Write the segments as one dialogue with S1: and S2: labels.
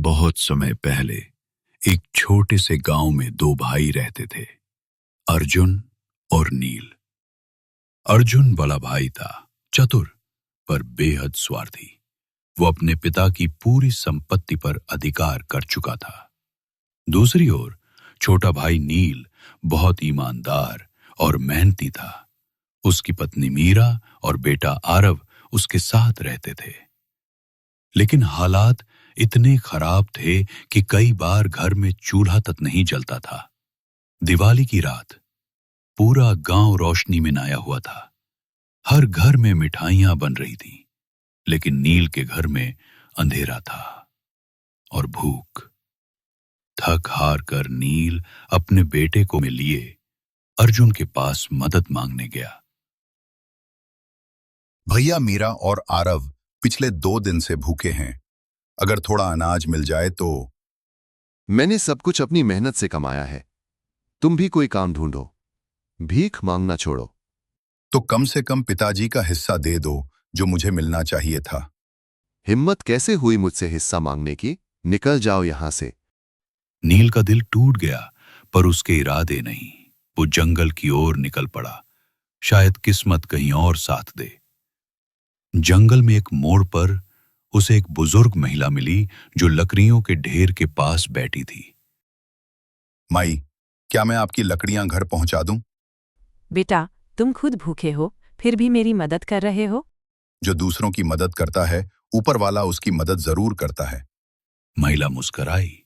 S1: बहुत समय पहले एक छोटे से गांव में दो भाई रहते थे, अर्जुन और नील। अर्जुन बड़ा भाई था, चतुर पर बेहद स्वार्थी। वो अपने पिता की पूरी संपत्ति पर अधिकार कर चुका था। दूसरी ओर छोटा भाई नील बहुत ईमानदार और मेहनती था। उसकी पत्नी मीरा और बेटा आरव उसके साथ रहते थे। लेकिन हालात इतने खराब थे कि कई बार घर में चूल्हा तक नहीं जलता था। दिवाली की रात पूरा गांव रोशनी में नाया हुआ था। हर घर में मिठाइयां बन रही थीं, लेकिन नील के घर में अंधेरा था और भूख। थक हार कर नील अपने बेटे को में लिए अर्जुन के पास मदद मांगने गया।
S2: भैया, मीरा और आरव पिछले 2 दिन से भूखे हैं। अगर थोड़ा अनाज मिल जाए तो।
S3: मैंने सब कुछ अपनी मेहनत से कमाया है। तुम भी कोई काम ढूंढो, भीख मांगना छोड़ो।
S2: तो कम से कम पिताजी का हिस्सा दे दो जो मुझे मिलना चाहिए था।
S3: हिम्मत कैसे हुई मुझसे हिस्सा मांगने की? निकल जाओ यहां से।
S1: नील का दिल टूट गया, पर उसके इरादे नहीं। वो जंगल की ओर निकल पड़ा। शायद किस्मत कहीं और साथ दे। जंगल में एक मोड़ पर उसे एक बुजुर्ग महिला मिली जो लकड़ियों के ढेर के पास बैठी थी।
S2: माई, क्या मैं आपकी लकड़ियां घर पहुंचा दूं?
S4: बेटा, तुम खुद भूखे हो, फिर भी मेरी मदद कर रहे हो?
S2: जो दूसरों की मदद करता है, ऊपर वाला उसकी मदद जरूर करता है।
S1: महिला मुस्कुराई।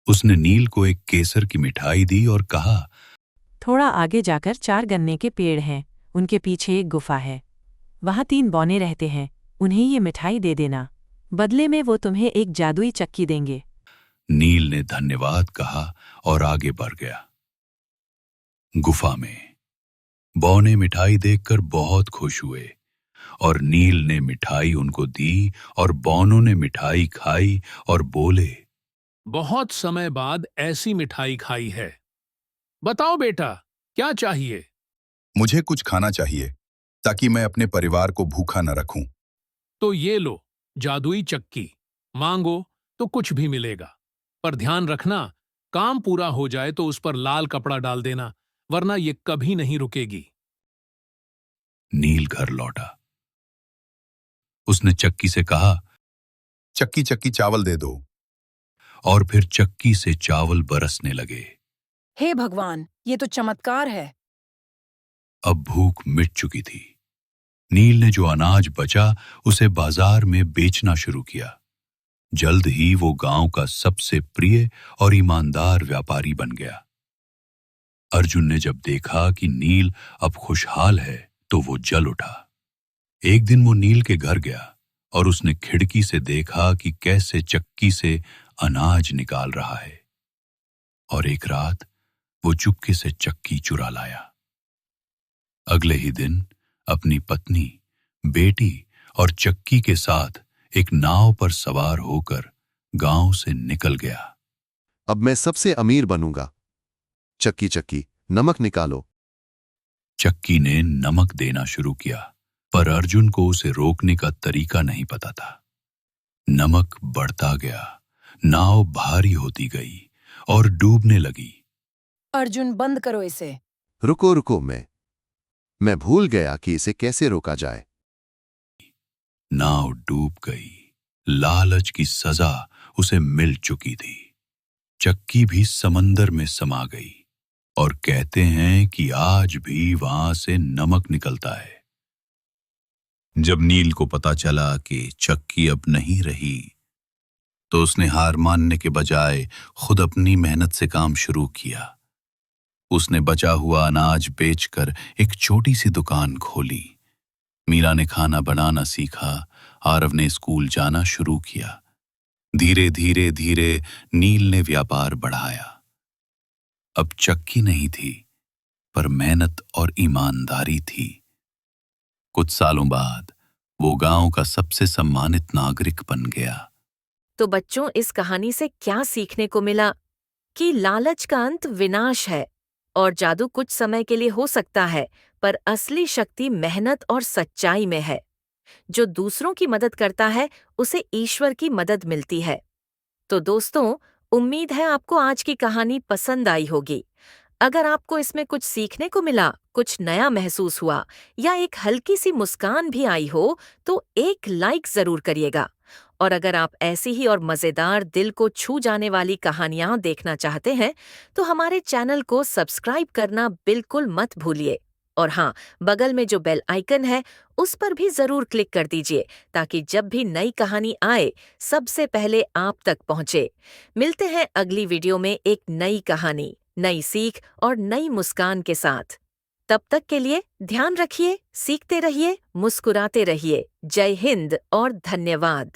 S1: उसने नील को एक केसर की मिठाई दी और कहा,
S4: थोड़ा आगे जाकर 4 गन्ने के पेड़ हैं, उनके पीछे एक गुफा है। वहाँ 3 बौने रहते हैं, उन्हें ये मिठाई दे देना। बदले में वो तुम्हें एक जादुई चक्की देंगे।
S1: नील ने धन्यवाद कहा और आगे बढ़ गया। गुफा में बौने मिठाई देखकर बहुत खुश हुए और नील ने मिठाई उनको दी और बौनों ने मिठाई खाई और बोले,
S5: बहुत समय बाद ऐसी मिठाई खाई है। बताओ बेटा, क्या चाहिए?
S2: मुझे कुछ खाना चाहिए ताकि मैं अपने परिवार को भूखा न रखूं।
S5: तो ये लो, जादुई चक्की। मांगो तो कुछ भी मिलेगा, पर ध्यान रखना, काम पूरा हो जाए तो उस पर लाल कपड़ा डाल देना, वरना ये कभी नहीं रुकेगी।
S1: नील घर लौटा। उसने चक्की से कहा,
S2: चक्की चक्की चावल दे दो।
S1: और फिर चक्की से चावल बरसने लगे।
S6: हे भगवान, ये तो चमत्कार है।
S1: अब भूख मिट चुकी थी। नील ने जो अनाज बचा उसे बाजार में बेचना शुरू किया। जल्द ही वो गांव का सबसे प्रिय और ईमानदार व्यापारी बन गया। अर्जुन ने जब देखा कि नील अब खुशहाल है तो वो जल उठा। एक दिन वो नील के घर गया और उसने खिड़की से देखा कि कैसे चक्की से अनाज निकाल रहा है। और एक रात वो चुपके से चक्की चुरा लाया। अगले ही दिन अपनी पत्नी, बेटी और चक्की के साथ एक नाव पर सवार होकर गांव से निकल गया।
S3: अब मैं सबसे अमीर बनूंगा। चक्की चक्की, नमक निकालो।
S1: चक्की ने नमक देना शुरू किया, पर अर्जुन को उसे रोकने का तरीका नहीं पता था। नमक बढ़ता गया, नाव भारी होती गई और डूबने लगी।
S6: अर्जुन, बंद करो इसे।
S3: रुको रुको, मैं भूल गया कि इसे कैसे रोका जाए।
S1: नाव डूब गई। लालच की सजा उसे मिल चुकी थी। चक्की भी समंदर में समा गई और कहते हैं कि आज भी वहां से नमक निकलता है। जब नील को पता चला कि चक्की अब नहीं रही, तो उसने हार मानने के बजाय खुद अपनी मेहनत से काम शुरू किया। उसने बचा हुआ अनाज बेचकर एक छोटी सी दुकान खोली। मीरा ने खाना बनाना सीखा, आरव ने स्कूल जाना शुरू किया। धीरे धीरे धीरे नील ने व्यापार बढ़ाया। अब चक्की नहीं थी, पर मेहनत और ईमानदारी थी। कुछ सालों बाद वो गांव का सबसे सम्मानित नागरिक बन गया।
S7: तो बच्चों, इस कहानी से क्या सीखने को मिला? कि लालच का अंत विनाश है और जादू कुछ समय के लिए हो सकता है, पर असली शक्ति मेहनत और सच्चाई में है। जो दूसरों की मदद करता है, उसे ईश्वर की मदद मिलती है। तो दोस्तों, उम्मीद है आपको आज की कहानी पसंद आई होगी। अगर आपको इसमें कुछ सीखने को मिला, कुछ नया महसूस हुआ या एक हल्की सी मुस्कान भी आई हो, तो एक लाइक जरूर करिएगा। और अगर आप ऐसी ही और मजेदार, दिल को छू जाने वाली कहानियां देखना चाहते हैं, तो हमारे चैनल को सब्सक्राइब करना बिल्कुल मत भूलिए। और हाँ, बगल में जो बेल आइकन है उस पर भी जरूर क्लिक कर दीजिए, ताकि जब भी नई कहानी आए सबसे पहले आप तक पहुंचे। मिलते हैं अगली वीडियो में एक नई कहानी, नई सीख और नई मुस्कान के साथ। तब तक के लिए ध्यान रखिए, सीखते रहिए, मुस्कुराते रहिए। जय हिंद और धन्यवाद।